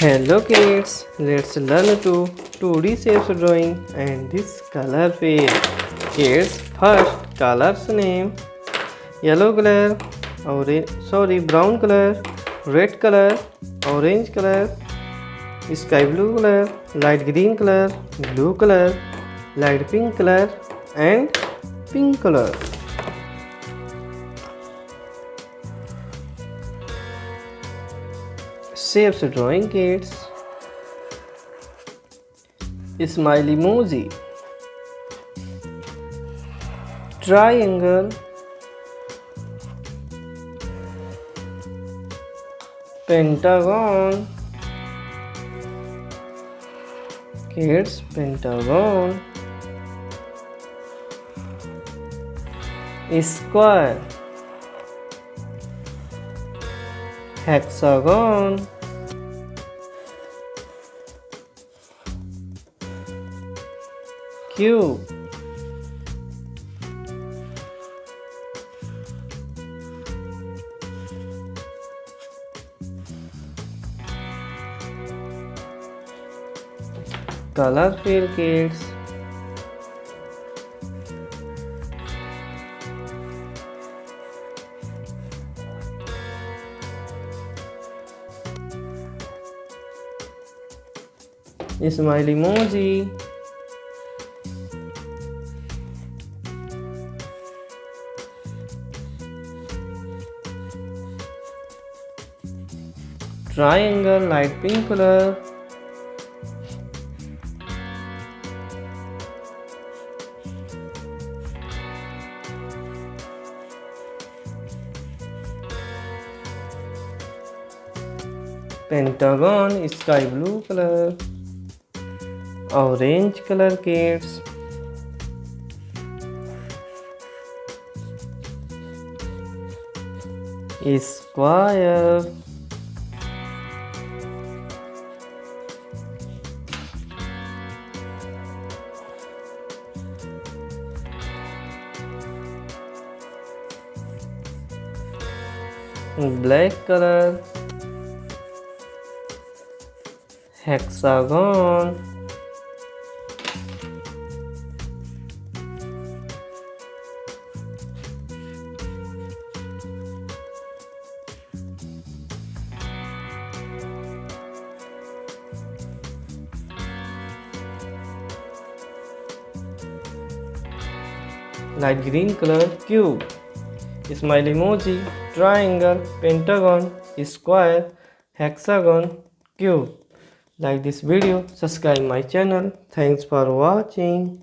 Hello kids, let's learn to 2D shapes drawing and this color page. Kids, first colors name: yellow color, brown color, red color, orange color, sky blue color, light green color, blue color, light pink color, and pink color. Shapes drawing kids. Smiley emoji, triangle, pentagon, kids, pentagon, square, hexagon, cube, color fill kids. Smiley emoji, triangle, light pink color, pentagon, sky blue color, orange color kids, square, black color, hexagon, light green color, cube, smiley emoji, triangle, pentagon, square, hexagon, cube. Like this video, subscribe my channel. Thanks for watching.